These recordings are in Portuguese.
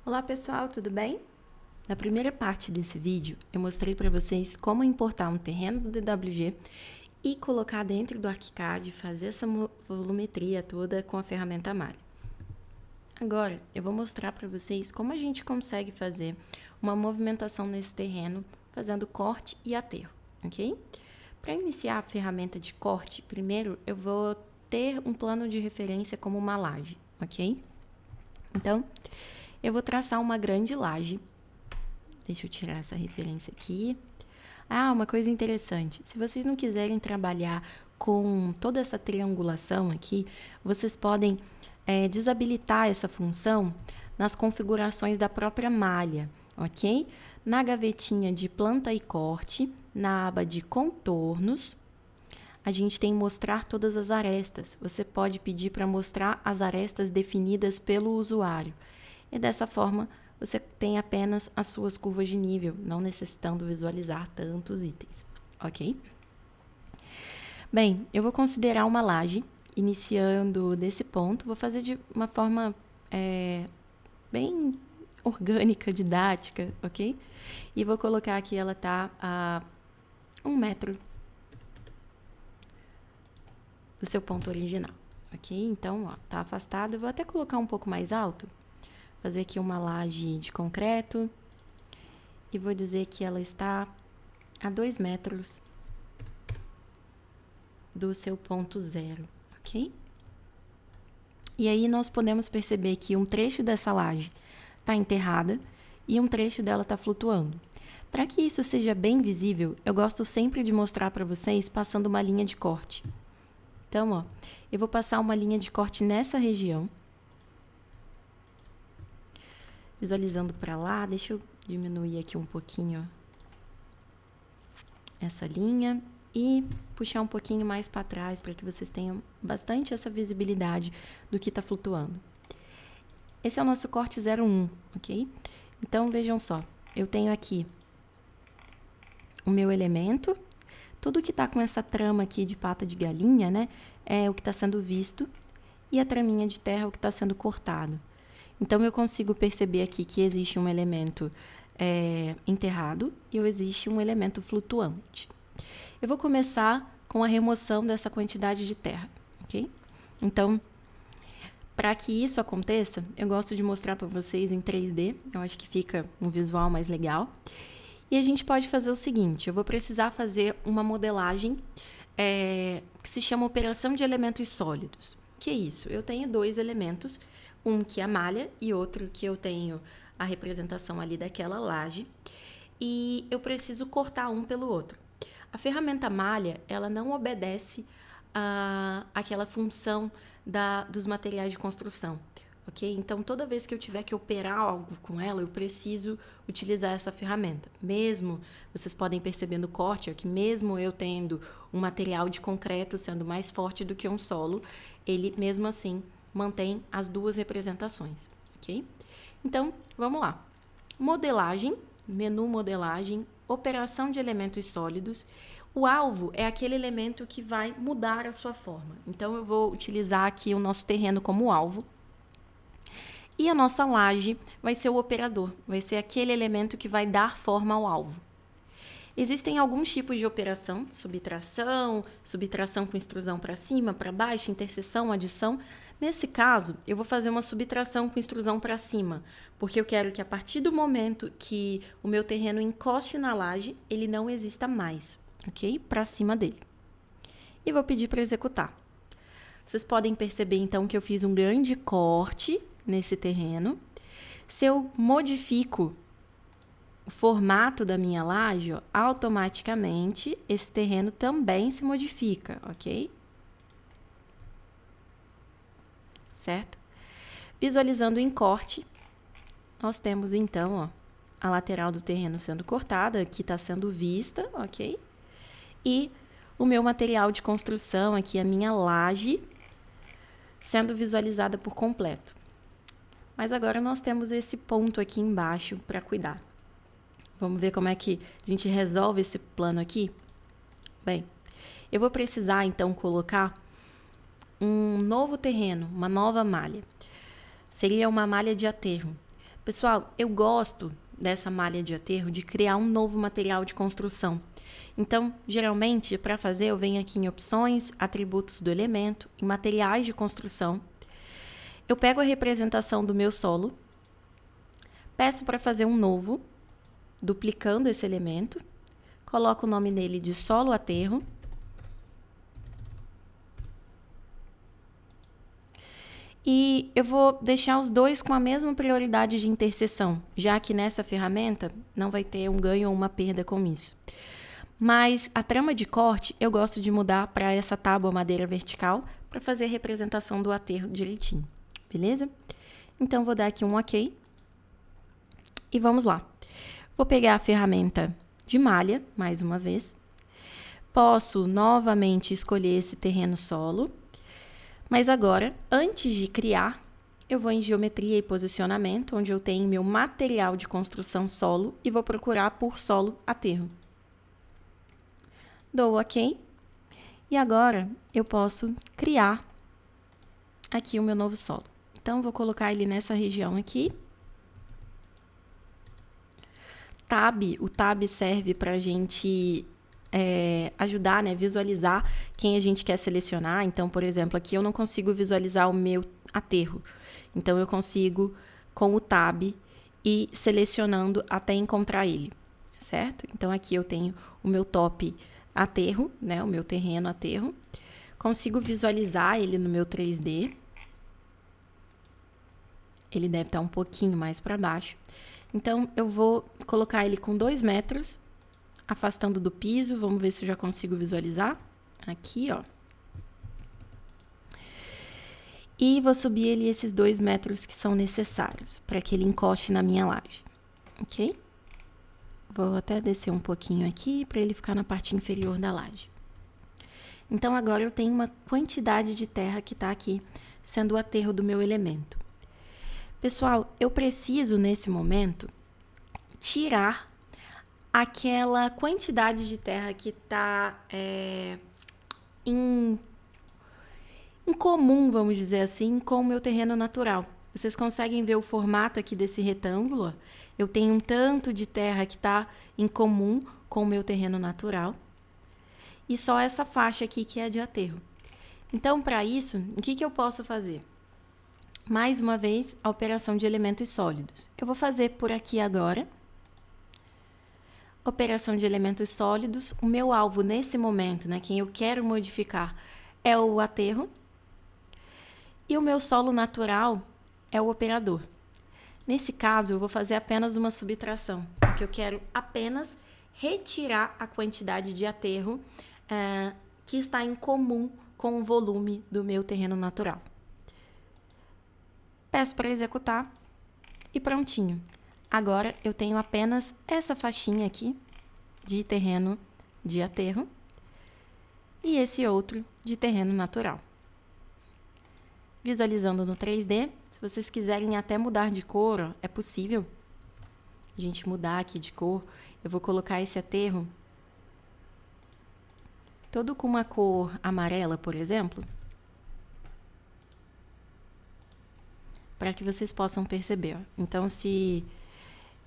Olá pessoal, tudo bem? Na primeira parte desse vídeo, eu mostrei para vocês como importar um terreno do DWG e colocar dentro do ArchiCAD, fazer essa volumetria toda com a ferramenta Malha. Agora, eu vou mostrar para vocês como a gente consegue fazer uma movimentação nesse terreno, fazendo corte e aterro, ok? Para iniciar a ferramenta de corte, primeiro eu vou ter um plano de referência como uma laje, ok? Então, eu vou traçar uma grande laje. Deixa eu tirar essa referência aqui. Uma coisa interessante. Se vocês não quiserem trabalhar com toda essa triangulação aqui, vocês podem desabilitar essa função nas configurações da própria malha, ok? Na gavetinha de planta e corte, na aba de contornos, a gente tem mostrar todas as arestas. Você pode pedir para mostrar as arestas definidas pelo usuário. E dessa forma, você tem apenas as suas curvas de nível, não necessitando visualizar tantos itens, ok? Bem, eu vou considerar uma laje, iniciando desse ponto, vou fazer de uma forma bem orgânica, didática, ok? E vou colocar aqui, ela tá a 1 metro do seu ponto original, ok? Então, ó, tá afastado, eu vou até colocar um pouco mais alto, fazer aqui uma laje de concreto e vou dizer que ela está a 2 metros do seu ponto zero, ok? E aí nós podemos perceber que um trecho dessa laje está enterrada e um trecho dela está flutuando. Para que isso seja bem visível, eu gosto sempre de mostrar para vocês passando uma linha de corte. Então, ó, eu vou passar uma linha de corte nessa região. Visualizando para lá, deixa eu diminuir aqui um pouquinho essa linha e puxar um pouquinho mais para trás para que vocês tenham bastante essa visibilidade do que está flutuando. Esse é o nosso corte 01, ok? Então, vejam só, eu tenho aqui o meu elemento, tudo que está com essa trama aqui de pata de galinha, né, é o que está sendo visto, e a traminha de terra é o que está sendo cortado. Então, eu consigo perceber aqui que existe um elemento enterrado e existe um elemento flutuante. Eu vou começar com a remoção dessa quantidade de terra, ok? Então, para que isso aconteça, eu gosto de mostrar para vocês em 3D, eu acho que fica um visual mais legal. E a gente pode fazer o seguinte, eu vou precisar fazer uma modelagem que se chama operação de elementos sólidos. O que é isso? Eu tenho dois elementos, um que é a malha e outro que eu tenho a representação ali daquela laje, e eu preciso cortar um pelo outro. A ferramenta malha, ela não obedece àquela função dos materiais de construção, ok? Então, toda vez que eu tiver que operar algo com ela, eu preciso utilizar essa ferramenta. Mesmo, vocês podem perceber no corte, que mesmo eu tendo um material de concreto sendo mais forte do que um solo, ele, mesmo assim, mantém as duas representações, ok? Então, vamos lá. Modelagem, menu modelagem, operação de elementos sólidos. O alvo é aquele elemento que vai mudar a sua forma. Então, eu vou utilizar aqui o nosso terreno como alvo. E a nossa laje vai ser o operador, vai ser aquele elemento que vai dar forma ao alvo. Existem alguns tipos de operação, subtração com extrusão para cima, para baixo, interseção, adição. Nesse caso, eu vou fazer uma subtração com extrusão para cima, porque eu quero que a partir do momento que o meu terreno encoste na laje, ele não exista mais, ok? Para cima dele. E vou pedir para executar. Vocês podem perceber, então, que eu fiz um grande corte nesse terreno. Se eu modifico o formato da minha laje, ó, automaticamente esse terreno também se modifica, ok? Certo? Visualizando em corte, nós temos então, ó, a lateral do terreno sendo cortada, aqui está sendo vista, ok? E o meu material de construção aqui, a minha laje, sendo visualizada por completo. Mas agora nós temos esse ponto aqui embaixo para cuidar. Vamos ver como é que a gente resolve esse plano aqui? Bem, eu vou precisar, então, colocar um novo terreno, uma nova malha. Seria uma malha de aterro. Pessoal, eu gosto dessa malha de aterro de criar um novo material de construção. Então, geralmente, para fazer, eu venho aqui em opções, atributos do elemento, em materiais de construção. Eu pego a representação do meu solo, peço para fazer um novo, duplicando esse elemento, coloco o nome nele de solo aterro. E eu vou deixar os dois com a mesma prioridade de interseção, já que nessa ferramenta não vai ter um ganho ou uma perda com isso. Mas a trama de corte eu gosto de mudar para essa tábua madeira vertical para fazer a representação do aterro direitinho, beleza? Então, vou dar aqui um OK. E vamos lá. Vou pegar a ferramenta de malha, mais uma vez. Posso novamente escolher esse terreno solo. Mas agora, antes de criar, eu vou em geometria e posicionamento, onde eu tenho meu material de construção solo e vou procurar por solo aterro. Dou OK. E agora eu posso criar aqui o meu novo solo. Então, vou colocar ele nessa região aqui. O tab serve para a gente ajudar, né, visualizar quem a gente quer selecionar. Então, por exemplo, aqui eu não consigo visualizar o meu aterro. Então, eu consigo, com o tab, ir selecionando até encontrar ele, certo? Então, aqui eu tenho o meu top aterro, né, o meu terreno aterro. Consigo visualizar ele no meu 3D. Ele deve estar um pouquinho mais para baixo. Então, eu vou colocar ele com 2 metros, afastando do piso. Vamos ver se eu já consigo visualizar. Aqui, ó. E vou subir ele esses 2 metros que são necessários para que ele encoste na minha laje, ok? Vou até descer um pouquinho aqui para ele ficar na parte inferior da laje. Então, agora eu tenho uma quantidade de terra que está aqui, sendo o aterro do meu elemento. Pessoal, eu preciso, nesse momento, tirar aquela quantidade de terra que está em comum, vamos dizer assim, com o meu terreno natural. Vocês conseguem ver o formato aqui desse retângulo? Eu tenho um tanto de terra que está em comum com o meu terreno natural. E só essa faixa aqui que é de aterro. Então, para isso, o que eu posso fazer? Mais uma vez, a operação de elementos sólidos. Eu vou fazer por aqui agora. Operação de elementos sólidos. O meu alvo nesse momento, né, quem eu quero modificar, é o aterro. E o meu solo natural é o operador. Nesse caso, eu vou fazer apenas uma subtração, porque eu quero apenas retirar a quantidade de aterro que está em comum com o volume do meu terreno natural. Peço para executar e prontinho. Agora eu tenho apenas essa faixinha aqui de terreno de aterro e esse outro de terreno natural. Visualizando no 3D, se vocês quiserem até mudar de cor, ó, é possível a gente mudar aqui de cor. Eu vou colocar esse aterro todo com uma cor amarela, por exemplo, para que vocês possam perceber. Ó. Então, se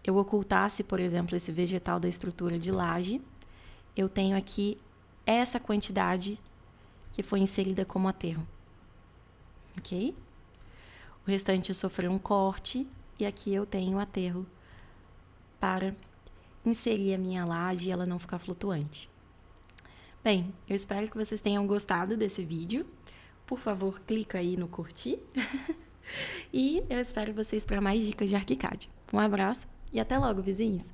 eu ocultasse, por exemplo, esse vegetal da estrutura de laje, eu tenho aqui essa quantidade que foi inserida como aterro. Ok? O restante sofreu um corte e aqui eu tenho o aterro para inserir a minha laje e ela não ficar flutuante. Bem, eu espero que vocês tenham gostado desse vídeo. Por favor, clica aí no curtir. E eu espero vocês para mais dicas de ArchiCAD. Um abraço e até logo, vizinhos!